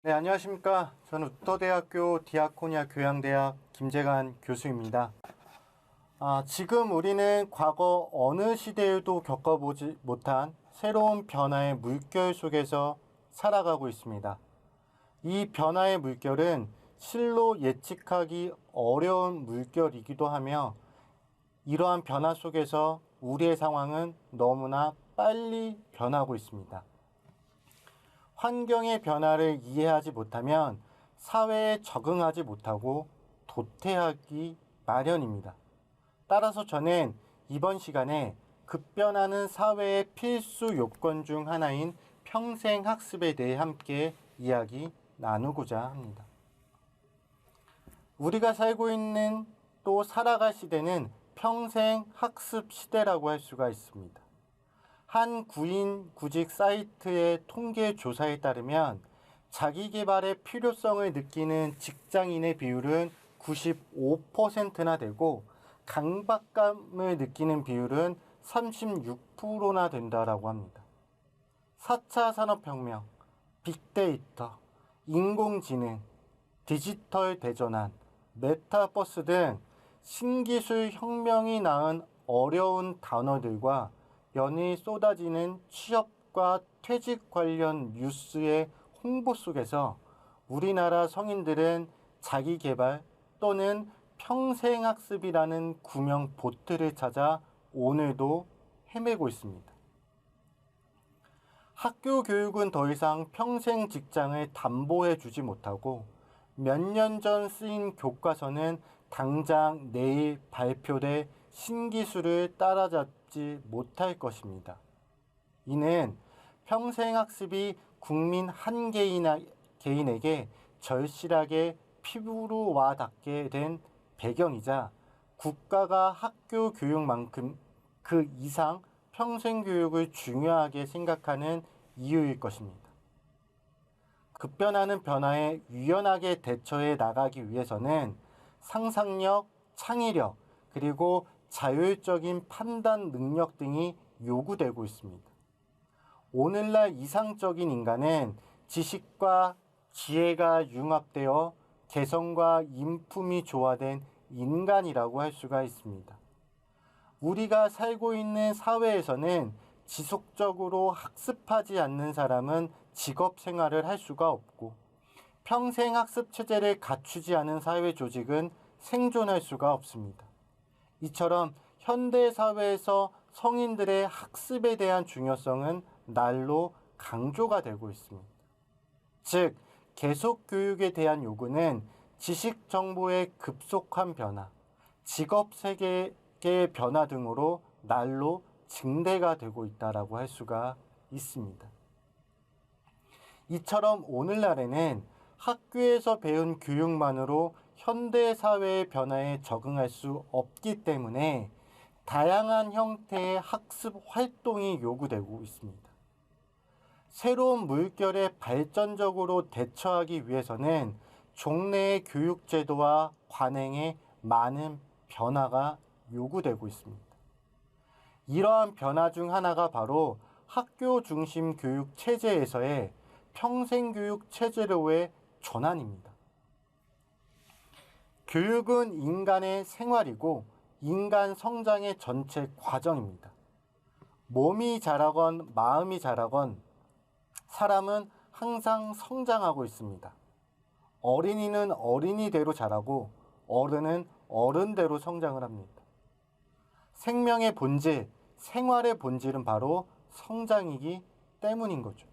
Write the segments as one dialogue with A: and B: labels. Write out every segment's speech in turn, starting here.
A: 네, 안녕하십니까. 저는 우터대학교 디아코니아 교양대학 김재관 교수입니다. 지금 우리는 과거 어느 시대에도 겪어보지 못한 새로운 변화의 물결 속에서 살아가고 있습니다. 이 변화의 물결은 실로 예측하기 어려운 물결이기도 하며 이러한 변화 속에서 우리의 상황은 너무나 빨리 변하고 있습니다. 환경의 변화를 이해하지 못하면 사회에 적응하지 못하고 도태하기 마련입니다. 따라서 저는 이번 시간에 급변하는 사회의 필수 요건 중 하나인 평생학습에 대해 함께 이야기 나누고자 합니다. 우리가 살고 있는 또 살아갈 시대는 평생학습 시대라고 할 수가 있습니다. 한 구인 구직 사이트의 통계 조사에 따르면 자기계발의 필요성을 느끼는 직장인의 비율은 95%나 되고 강박감을 느끼는 비율은 36%나 된다라고 합니다. 4차 산업혁명, 빅데이터, 인공지능, 디지털 대전환, 메타버스 등 신기술 혁명이 낳은 어려운 단어들과 연일 쏟아지는 취업과 퇴직 관련 뉴스의 홍보 속에서 우리나라 성인들은 자기계발 또는 평생학습이라는 구명 보트를 찾아 오늘도 헤매고 있습니다. 학교 교육은 더 이상 평생 직장을 담보해 주지 못하고 몇 년 전 쓰인 교과서는 당장 내일 발표될 신기술을 따라잡지 못할 것입니다. 이는 평생학습이 국민 한 개인에게 절실하게 피부로 와 닿게 된 배경이자 국가가 학교 교육만큼 그 이상 평생교육을 중요하게 생각하는 이유일 것입니다. 급변하는 변화에 유연하게 대처해 나가기 위해서는 상상력, 창의력, 그리고 자율적인 판단 능력 등이 요구되고 있습니다. 오늘날 이상적인 인간은 지식과 지혜가 융합되어 개성과 인품이 조화된 인간이라고 할 수가 있습니다. 우리가 살고 있는 사회에서는 지속적으로 학습하지 않는 사람은 직업 생활을 할 수가 없고 평생 학습 체제를 갖추지 않은 사회 조직은 생존할 수가 없습니다. 이처럼 현대 사회에서 성인들의 학습에 대한 중요성은 날로 강조가 되고 있습니다. 즉, 계속 교육에 대한 요구는 지식 정보의 급속한 변화, 직업 세계의 변화 등으로 날로 증대가 되고 있다라고 할 수가 있습니다. 이처럼 오늘날에는 학교에서 배운 교육만으로 현대 사회의 변화에 적응할 수 없기 때문에 다양한 형태의 학습 활동이 요구되고 있습니다. 새로운 물결에 발전적으로 대처하기 위해서는 종래의 교육 제도와 관행에 많은 변화가 요구되고 있습니다. 이러한 변화 중 하나가 바로 학교 중심 교육 체제에서의 평생교육 체제로의 전환입니다. 교육은 인간의 생활이고 인간 성장의 전체 과정입니다. 몸이 자라건 마음이 자라건 사람은 항상 성장하고 있습니다. 어린이는 어린이대로 자라고 어른은 어른대로 성장을 합니다. 생명의 본질, 생활의 본질은 바로 성장이기 때문인 거죠.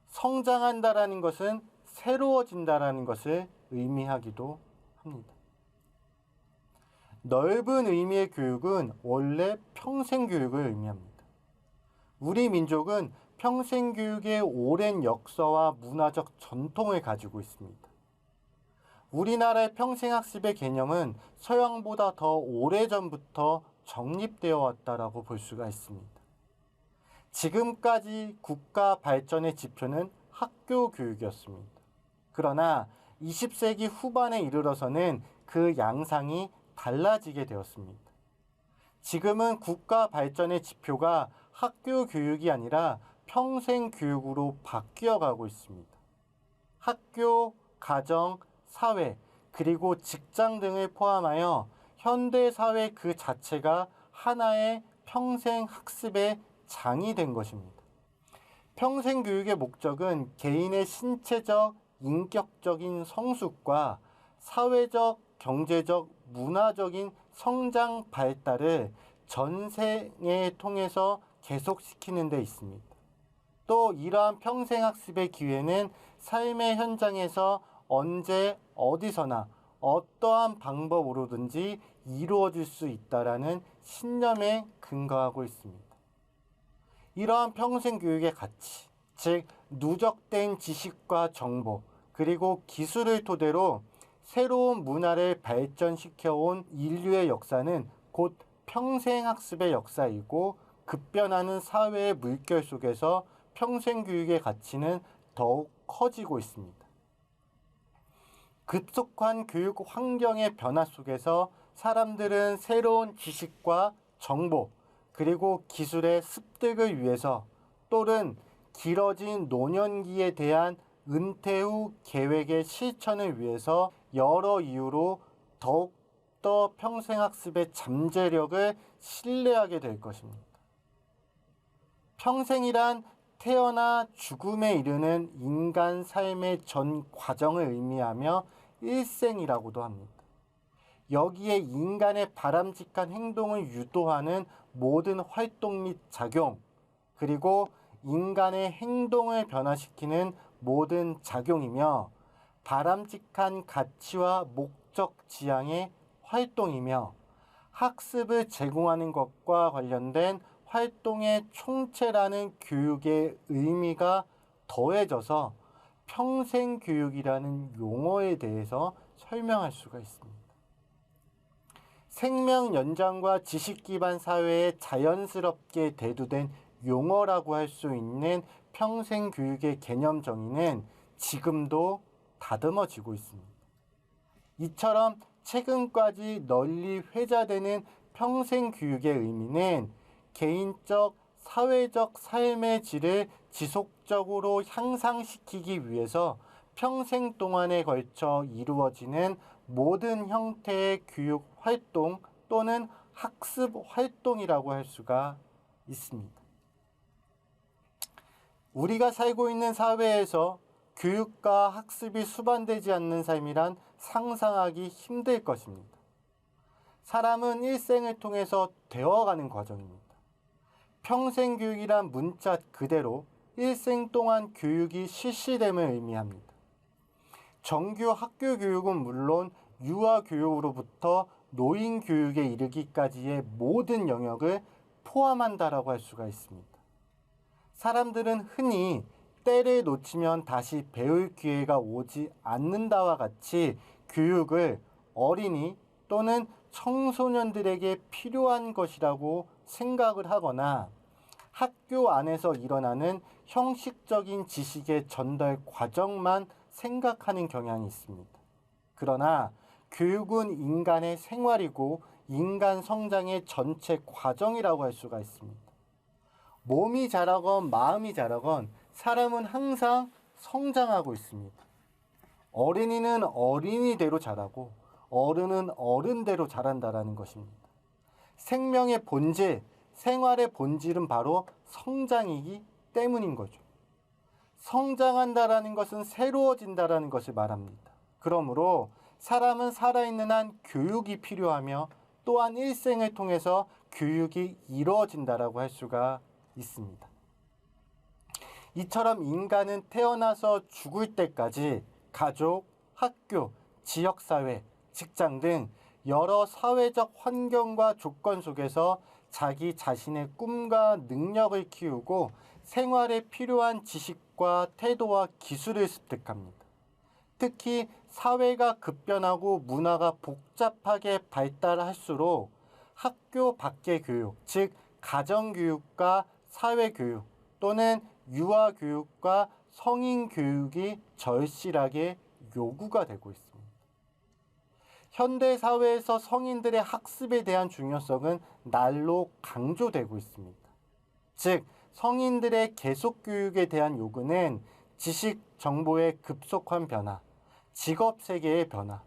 A: 성장한다라는 것은 새로워진다라는 것을 의미하기도 합니다. 넓은 의미의 교육은 원래 평생교육을 의미합니다. 우리 민족은 평생교육의 오랜 역사와 문화적 전통을 가지고 있습니다. 우리나라의 평생학습의 개념은 서양보다 더 오래전부터 정립되어 왔다라고 볼 수가 있습니다. 지금까지 국가 발전의 지표는 학교 교육이었습니다. 그러나 20세기 후반에 이르러서는 그 양상이 달라지게 되었습니다. 지금은 국가 발전의 지표가 학교 교육이 아니라 평생 교육으로 바뀌어 가고 있습니다. 학교, 가정, 사회, 그리고 직장 등을 포함하여 현대 사회 그 자체가 하나의 평생 학습의 장이 된 것입니다. 평생 교육의 목적은 개인의 신체적, 인격적인 성숙과 사회적, 경제적, 문화적인 성장 발달을 전생에 통해서 계속시키는 데 있습니다. 또 이러한 평생 학습의 기회는 삶의 현장에서 언제 어디서나 어떠한 방법으로든지 이루어질 수 있다라는 신념에 근거하고 있습니다. 이러한 평생 교육의 가치, 즉 누적된 지식과 정보, 그리고 기술을 토대로 새로운 문화를 발전시켜온 인류의 역사는 곧 평생 학습의 역사이고, 급변하는 사회의 물결 속에서 평생 교육의 가치는 더욱 커지고 있습니다. 급속한 교육 환경의 변화 속에서 사람들은 새로운 지식과 정보, 그리고 기술의 습득을 위해서, 또는 길어진 노년기에 대한 은퇴 후 계획의 실천을 위해서 여러 이유로 더욱더 평생학습의 잠재력을 신뢰하게 될 것입니다. 평생이란 태어나 죽음에 이르는 인간 삶의 전 과정을 의미하며 일생이라고도 합니다. 여기에 인간의 바람직한 행동을 유도하는 모든 활동 및 작용, 그리고 인간의 행동을 변화시키는 모든 작용이며, 바람직한 가치와 목적 지향의 활동이며, 학습을 제공하는 것과 관련된 활동의 총체라는 교육의 의미가 더해져서 평생교육이라는 용어에 대해서 설명할 수가 있습니다. 생명 연장과 지식 기반 사회에 자연스럽게 대두된 용어라고 할 수 있는 평생교육의 개념 정의는 지금도 다듬어지고 있습니다. 이처럼 최근까지 널리 회자되는 평생교육의 의미는 개인적, 사회적 삶의 질을 지속적으로 향상시키기 위해서 평생 동안에 걸쳐 이루어지는 모든 형태의 교육 활동 또는 학습 활동이라고 할 수가 있습니다. 우리가 살고 있는 사회에서 교육과 학습이 수반되지 않는 삶이란 상상하기 힘들 것입니다. 사람은 일생을 통해서 되어가는 과정입니다. 평생교육이란 문자 그대로 일생 동안 교육이 실시됨을 의미합니다. 정규 학교 교육은 물론 유아교육으로부터 노인교육에 이르기까지의 모든 영역을 포함한다라고 할 수가 있습니다. 사람들은 흔히 때를 놓치면 다시 배울 기회가 오지 않는다와 같이 교육을 어린이 또는 청소년들에게 필요한 것이라고 생각을 하거나, 학교 안에서 일어나는 형식적인 지식의 전달 과정만 생각하는 경향이 있습니다. 그러나 교육은 인간의 생활이고 인간 성장의 전체 과정이라고 할 수가 있습니다. 몸이 자라건 마음이 자라건 사람은 항상 성장하고 있습니다. 어린이는 어린이대로 자라고 어른은 어른대로 자란다라는 것입니다. 생명의 본질, 생활의 본질은 바로 성장이기 때문인 거죠. 성장한다라는 것은 새로워진다라는 것을 말합니다. 그러므로 사람은 살아있는 한 교육이 필요하며, 또한 일생을 통해서 교육이 이루어진다라고 할 수가 있습니다. 이처럼 인간은 태어나서 죽을 때까지 가족, 학교, 지역사회, 직장 등 여러 사회적 환경과 조건 속에서 자기 자신의 꿈과 능력을 키우고 생활에 필요한 지식과 태도와 기술을 습득합니다. 특히 사회가 급변하고 문화가 복잡하게 발달할수록 학교 밖의 교육, 즉 가정교육과 사회교육 또는 유아교육과 성인교육이 절실하게 요구가 되고 있습니다. 현대 사회에서 성인들의 학습에 대한 중요성은 날로 강조되고 있습니다. 즉, 성인들의 계속 교육에 대한 요구는 지식 정보의 급속한 변화, 직업 세계의 변화,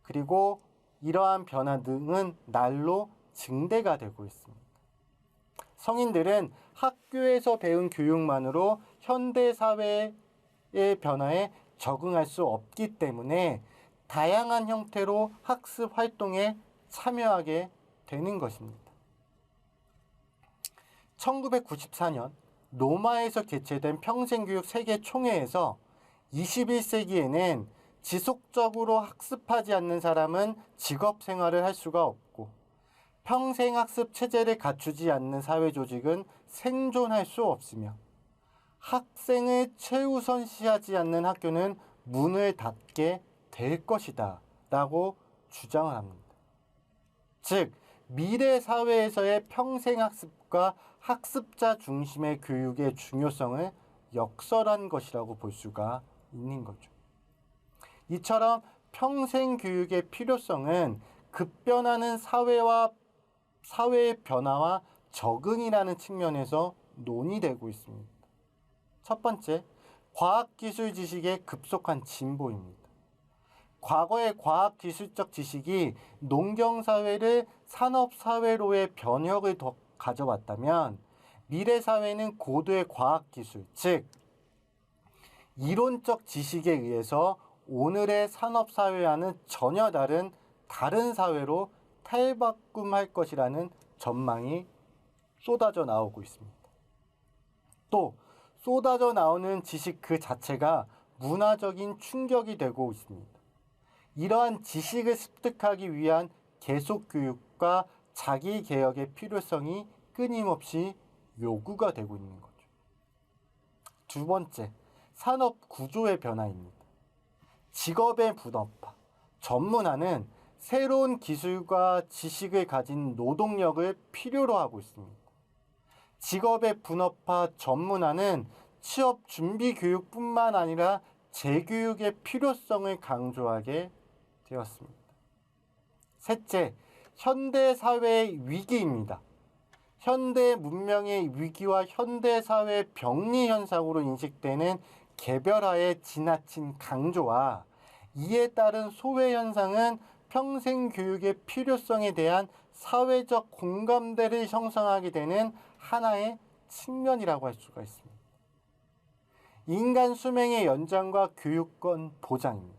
A: 그리고 이러한 변화 등은 날로 증대가 되고 있습니다. 성인들은 학교에서 배운 교육만으로 현대 사회의 변화에 적응할 수 없기 때문에 다양한 형태로 학습 활동에 참여하게 되는 것입니다. 1994년 로마에서 개최된 평생교육 세계총회에서 21세기에는 지속적으로 학습하지 않는 사람은 직업 생활을 할 수가 없고 평생학습 체제를 갖추지 않는 사회조직은 생존할 수 없으며 학생을 최우선시하지 않는 학교는 문을 닫게 될 것이다 라고 주장을 합니다. 즉, 미래 사회에서의 평생학습과 학습자 중심의 교육의 중요성을 역설한 것이라고 볼 수가 있는 거죠. 이처럼 평생교육의 필요성은 급변하는 사회의 변화와 적응이라는 측면에서 논의되고 있습니다. 첫 번째, 과학기술 지식의 급속한 진보입니다. 과거의 과학기술적 지식이 농경사회를 산업사회로의 변혁을 더 가져왔다면 미래사회는 고도의 과학기술, 즉 이론적 지식에 의해서 오늘의 산업사회와는 전혀 다른 사회로 탈바꿈할 것이라는 전망이 쏟아져 나오고 있습니다. 또 쏟아져 나오는 지식 그 자체가 문화적인 충격이 되고 있습니다. 이러한 지식을 습득하기 위한 계속교육과 자기개혁의 필요성이 끊임없이 요구가 되고 있는 거죠. 두 번째, 산업 구조의 변화입니다. 직업의 분업화, 전문화는 새로운 기술과 지식을 가진 노동력을 필요로 하고 있습니다. 직업의 분업화, 전문화는 취업 준비 교육뿐만 아니라 재교육의 필요성을 강조하게 되었습니다. 셋째, 현대 사회의 위기입니다. 현대 문명의 위기와 현대 사회의 병리 현상으로 인식되는 개별화의 지나친 강조와 이에 따른 소외 현상은 평생 교육의 필요성에 대한 사회적 공감대를 형성하게 되는 하나의 측면이라고 할 수가 있습니다. 인간 수명의 연장과 교육권 보장입니다.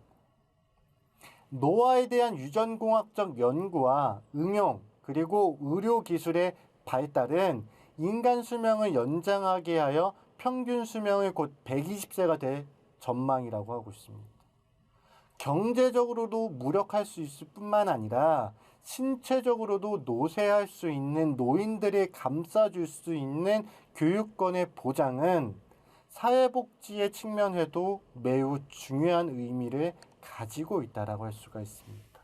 A: 노화에 대한 유전공학적 연구와 응용 그리고 의료기술의 발달은 인간 수명을 연장하게 하여 평균 수명이 곧 120세가 될 전망이라고 하고 있습니다. 경제적으로도 무력할 수 있을 뿐만 아니라 신체적으로도 노쇠할 수 있는 노인들을 감싸줄 수 있는 교육권의 보장은 사회복지의 측면에도 매우 중요한 의미를 가지고 있다고 할 수가 있습니다.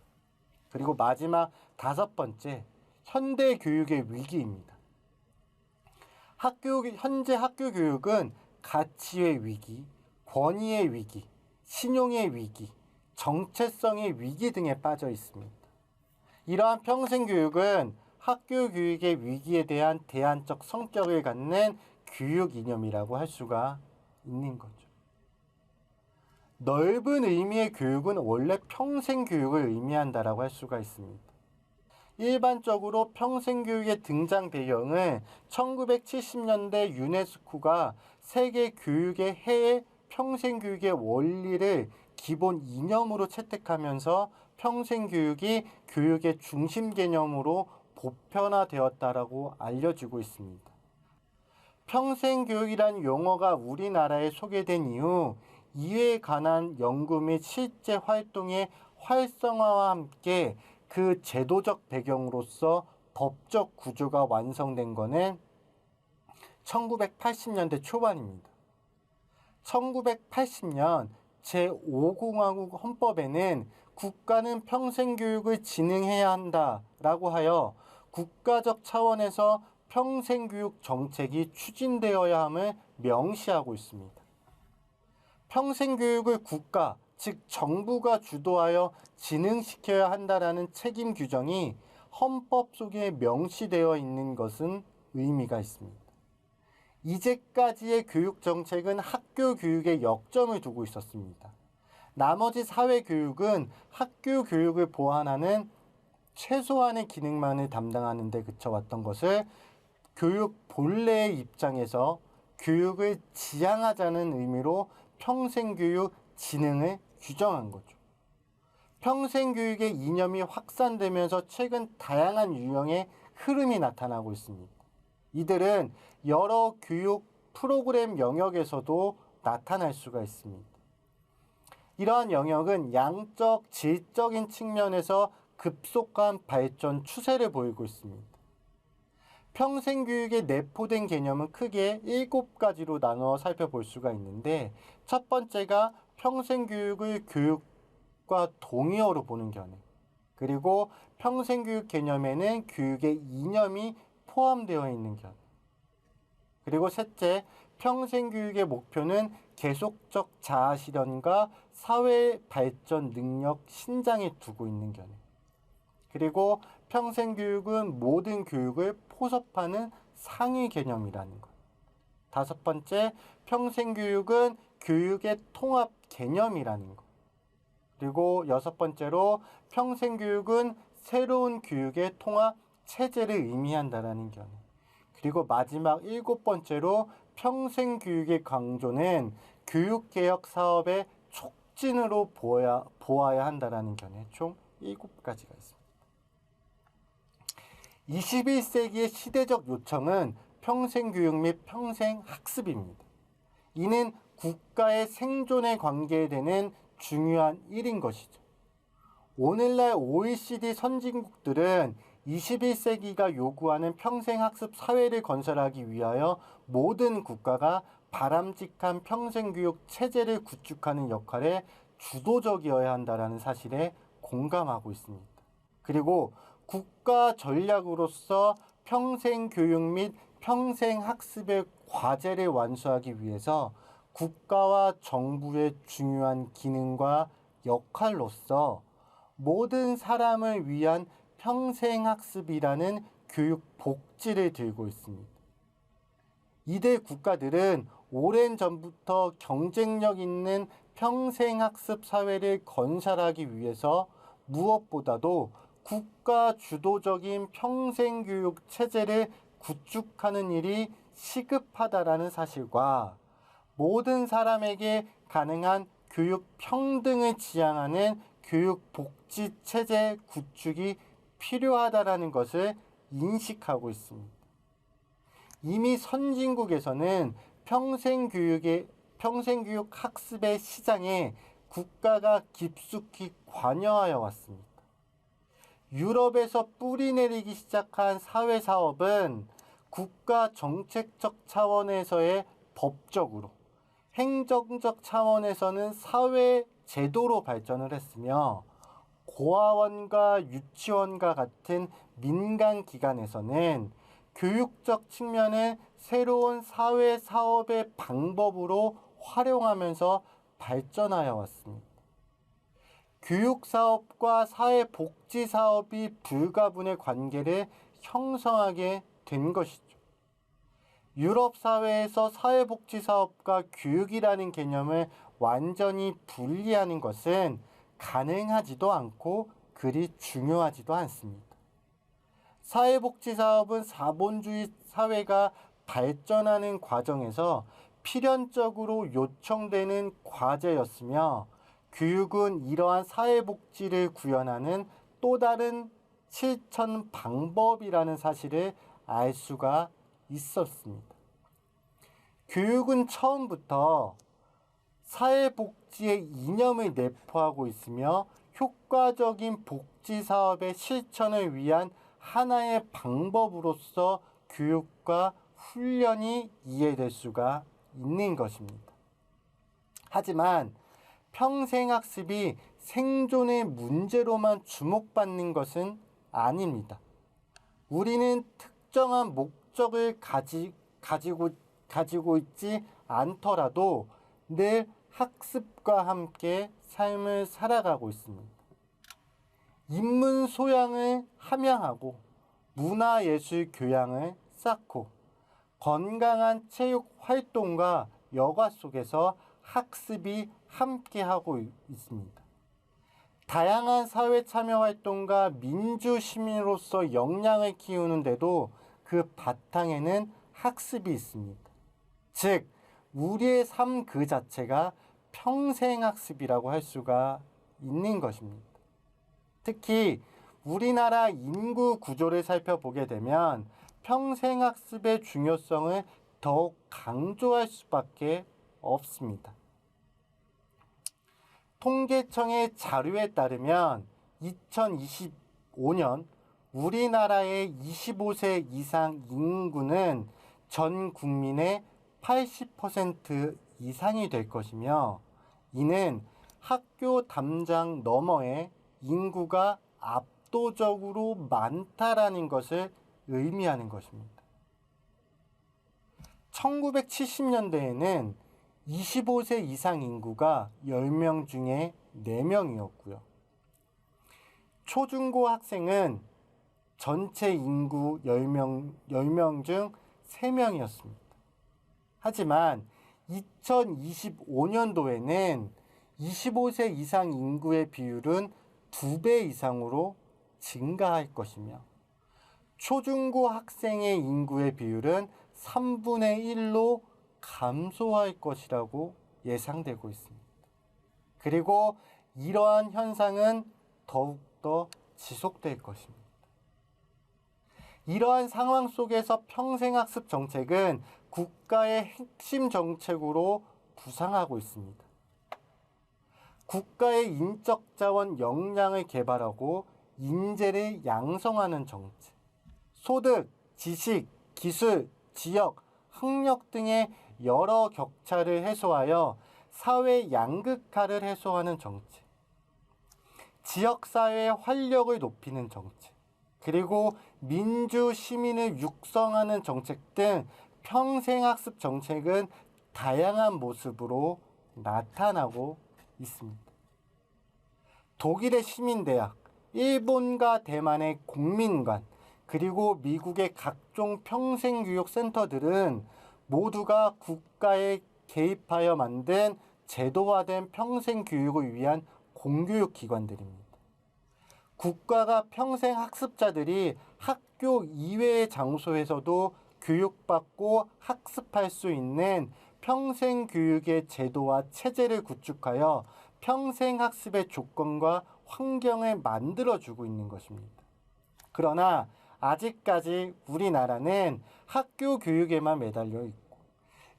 A: 그리고 마지막 다섯 번째, 현대 교육의 위기입니다. 현재 학교 교육은 가치의 위기, 권위의 위기, 신용의 위기, 정체성의 위기 등에 빠져 있습니다. 이러한 평생교육은 학교 교육의 위기에 대한 대안적 성격을 갖는 교육 이념이라고 할 수가 있는 거죠. 넓은 의미의 교육은 원래 평생교육을 의미한다라고 할 수가 있습니다. 일반적으로 평생교육의 등장 배경은 1970년대 유네스코가 세계 교육의 해의 평생교육의 원리를 기본 이념으로 채택하면서 평생교육이 교육의 중심 개념으로 보편화되었다라고 알려지고 있습니다. 평생교육이란 용어가 우리나라에 소개된 이후 이에 관한 연구 및 실제 활동의 활성화와 함께 그 제도적 배경으로서 법적 구조가 완성된 것은 1980년대 초반입니다. 1980년 제5공화국 헌법에는 국가는 평생교육을 진행해야 한다라고 하여 국가적 차원에서 평생교육 정책이 추진되어야 함을 명시하고 있습니다. 평생교육을 국가, 즉 정부가 주도하여 진행시켜야 한다라는 책임 규정이 헌법 속에 명시되어 있는 것은 의미가 있습니다. 이제까지의 교육 정책은 학교 교육에 역점을 두고 있었습니다. 나머지 사회 교육은 학교 교육을 보완하는 최소한의 기능만을 담당하는 데 그쳐왔던 것을 교육 본래의 입장에서 교육을 지향하자는 의미로 평생교육 진흥을 규정한 거죠. 평생교육의 이념이 확산되면서 최근 다양한 유형의 흐름이 나타나고 있습니다. 이들은 여러 교육 프로그램 영역에서도 나타날 수가 있습니다. 이러한 영역은 양적, 질적인 측면에서 급속한 발전 추세를 보이고 있습니다. 평생교육에 내포된 개념은 크게 7가지로 나누어 살펴볼 수가 있는데, 첫 번째가 평생교육을 교육과 동의어로 보는 견해, 그리고 평생교육 개념에는 교육의 이념이 포함되어 있는 견해, 그리고 셋째, 평생교육의 목표는 계속적 자아실현과 사회 발전 능력 신장에 두고 있는 견해, 그리고 평생교육은 모든 교육을 포섭하는 상위 개념이라는 것. 다섯 번째, 평생교육은 교육의 통합 개념이라는 것. 그리고 여섯 번째로 평생교육은 새로운 교육의 통합 체제를 의미한다라는 견해. 그리고 마지막 7번째로 평생교육의 강조는 교육개혁 사업의 촉진으로 보아야 한다라는 견해. 총 7가지가 있습니다. 21세기의 시대적 요청은 평생교육 및 평생학습입니다. 이는 국가의 생존에 관계되는 중요한 일인 것이죠. 오늘날 OECD 선진국들은 21세기가 요구하는 평생학습 사회를 건설하기 위하여 모든 국가가 바람직한 평생교육 체제를 구축하는 역할에 주도적이어야 한다는 사실에 공감하고 있습니다. 그리고 국가 전략으로서 평생교육 및 평생학습의 과제를 완수하기 위해서 국가와 정부의 중요한 기능과 역할로서 모든 사람을 위한 평생학습이라는 교육 복지를 들고 있습니다. 이들 국가들은 오랜 전부터 경쟁력 있는 평생학습 사회를 건설하기 위해서 무엇보다도 국가 주도적인 평생교육 체제를 구축하는 일이 시급하다라는 사실과 모든 사람에게 가능한 교육 평등을 지향하는 교육 복지 체제 구축이 필요하다라는 것을 인식하고 있습니다. 이미 선진국에서는 평생교육 학습의 시장에 국가가 깊숙이 관여하여 왔습니다. 유럽에서 뿌리내리기 시작한 사회사업은 국가 정책적 차원에서의 법적으로, 행정적 차원에서는 사회 제도로 발전을 했으며, 고아원과 유치원과 같은 민간 기관에서는 교육적 측면을 새로운 사회 사업의 방법으로 활용하면서 발전하여 왔습니다. 교육사업과 사회복지사업이 불가분의 관계를 형성하게 된 것이죠. 유럽 사회에서 사회복지사업과 교육이라는 개념을 완전히 분리하는 것은 가능하지도 않고 그리 중요하지도 않습니다. 사회복지사업은 자본주의 사회가 발전하는 과정에서 필연적으로 요청되는 과제였으며, 교육은 이러한 사회복지를 구현하는 또 다른 실천 방법이라는 사실을 알 수가 있었습니다. 교육은 처음부터 사회복지의 이념을 내포하고 있으며 효과적인 복지사업의 실천을 위한 하나의 방법으로서 교육과 훈련이 이해될 수가 있는 것입니다. 하지만 평생학습이 생존의 문제로만 주목받는 것은 아닙니다. 우리는 특정한 목적을 가지고 있지 않더라도 늘 학습과 함께 삶을 살아가고 있습니다. 인문 소양을 함양하고 문화예술 교양을 쌓고 건강한 체육 활동과 여가 속에서 학습이 함께하고 있습니다. 다양한 사회 참여 활동과 민주 시민으로서 역량을 키우는데도 그 바탕에는 학습이 있습니다. 즉, 우리의 삶 그 자체가 평생학습이라고 할 수가 있는 것입니다. 특히 우리나라 인구 구조를 살펴보게 되면 평생학습의 중요성을 더욱 강조할 수밖에 없습니다. 통계청의 자료에 따르면 2025년 우리나라의 25세 이상 인구는 전 국민의 80% 이상이 될 것이며, 이는 학교 담장 너머에 인구가 압도적으로 많다라는 것을 의미하는 것입니다. 1970년대에는 25세 이상 인구가 10명 중에 4명이었고요. 초중고 학생은 전체 인구 10명 중 3명이었습니다. 하지만 2025년도에는 25세 이상 인구의 비율은 2배 이상으로 증가할 것이며, 초중고 학생의 인구의 비율은 3분의 1로 감소할 것이라고 예상되고 있습니다. 그리고 이러한 현상은 더욱더 지속될 것입니다. 이러한 상황 속에서 평생학습 정책은 국가의 핵심 정책으로 부상하고 있습니다. 국가의 인적 자원 역량을 개발하고 인재를 양성하는 정책, 소득, 지식, 기술, 지역, 학력 등의 여러 격차를 해소하여 사회 양극화를 해소하는 정책, 지역사회의 활력을 높이는 정책, 그리고 민주 시민을 육성하는 정책 등 평생학습 정책은 다양한 모습으로 나타나고 있습니다. 독일의 시민대학, 일본과 대만의 공민관, 그리고 미국의 각종 평생교육센터들은 모두가 국가에 개입하여 만든 제도화된 평생교육을 위한 공교육 기관들입니다. 국가가 평생학습자들이 학교 이외의 장소에서도 교육받고 학습할 수 있는 평생교육의 제도와 체제를 구축하여 평생학습의 조건과 환경을 만들어주고 있는 것입니다. 그러나 아직까지 우리나라는 학교 교육에만 매달려 있고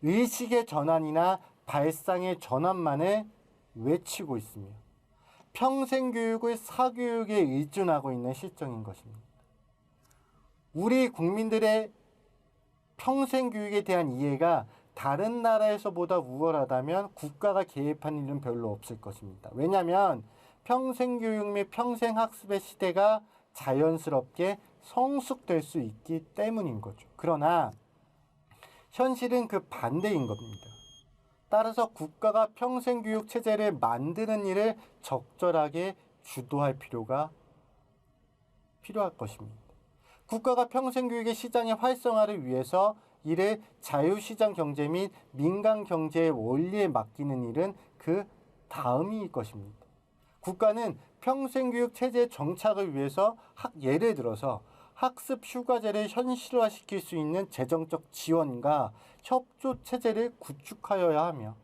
A: 의식의 전환이나 발상의 전환만을 외치고 있으며 평생교육을 사교육에 의존하고 있는 실정인 것입니다. 우리 국민들의 평생교육에 대한 이해가 다른 나라에서보다 우월하다면 국가가 개입한 일은 별로 없을 것입니다. 왜냐하면 평생교육 및 평생학습의 시대가 자연스럽게 성숙될 수 있기 때문인 거죠. 그러나 현실은 그 반대인 겁니다. 따라서 국가가 평생교육 체제를 만드는 일을 적절하게 주도할 필요가 필요할 것입니다. 국가가 평생교육의 시장의 활성화를 위해서 이를 자유시장 경제 및 민간 경제의 원리에 맡기는 일은 그 다음일 것입니다. 국가는 평생교육 체제 정착을 위해서 예를 들어서 학습 휴가제를 현실화시킬 수 있는 재정적 지원과 협조 체제를 구축하여야 하며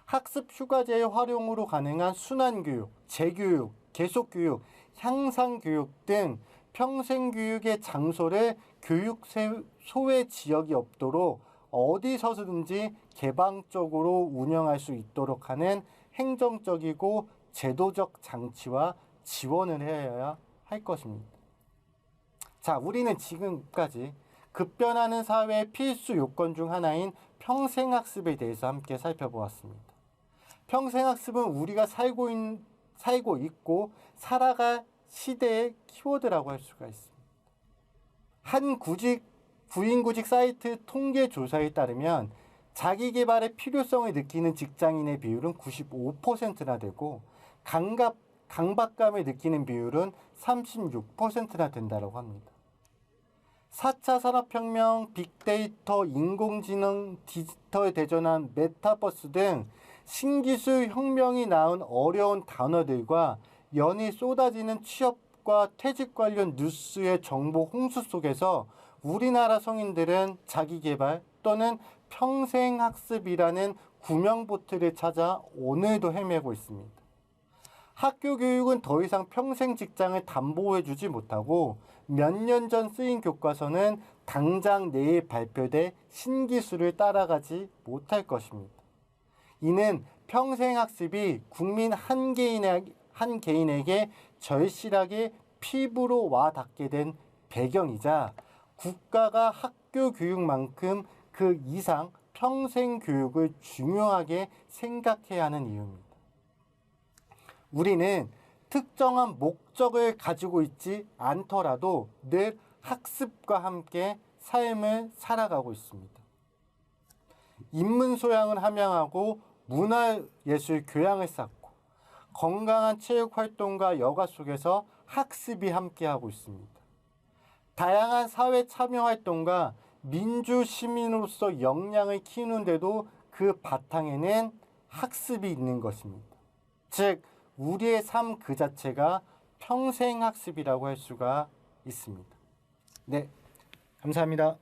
A: 학습 휴가제의 활용으로 가능한 순환교육, 재교육, 계속교육, 향상교육 등 평생교육의 장소를 교육 소외 지역이 없도록 어디서든지 개방적으로 운영할 수 있도록 하는 행정적이고 제도적 장치와 지원을 해야 할 것입니다. 자, 우리는 지금까지 급변하는 사회의 필수 요건 중 하나인 평생학습에 대해서 함께 살펴보았습니다. 평생학습은 우리가 살고 있고 살아갈 시대의 키워드라고 할 수가 있습니다. 한 구인구직 사이트 통계 조사에 따르면 자기개발의 필요성을 느끼는 직장인의 비율은 95%나 되고 강박감을 느끼는 비율은 36%나 된다고 합니다. 4차 산업혁명, 빅데이터, 인공지능, 디지털 대전환, 메타버스 등 신기술 혁명이 낳은 어려운 단어들과 연이 쏟아지는 취업과 퇴직 관련 뉴스의 정보 홍수 속에서 우리나라 성인들은 자기계발 또는 평생학습이라는 구명보트를 찾아 오늘도 헤매고 있습니다. 학교 교육은 더 이상 평생 직장을 담보해주지 못하고 몇 년 전 쓰인 교과서는 당장 내일 발표될 신기술을 따라가지 못할 것입니다. 이는 평생학습이 국민 한 개인에게 절실하게 피부로 와 닿게 된 배경이자 국가가 학교 교육만큼 그 이상 평생 교육을 중요하게 생각해야 하는 이유입니다. 우리는 특정한 목적을 가지고 있지 않더라도 늘 학습과 함께 삶을 살아가고 있습니다. 인문 소양을 함양하고 문화예술 교양을 쌓고 건강한 체육 활동과 여가 속에서 학습이 함께하고 있습니다. 다양한 사회 참여 활동과 민주 시민으로서 역량을 키우는데도 그 바탕에는 학습이 있는 것입니다. 즉 우리의 삶 그 자체가 평생 학습이라고 할 수가 있습니다. 네, 감사합니다.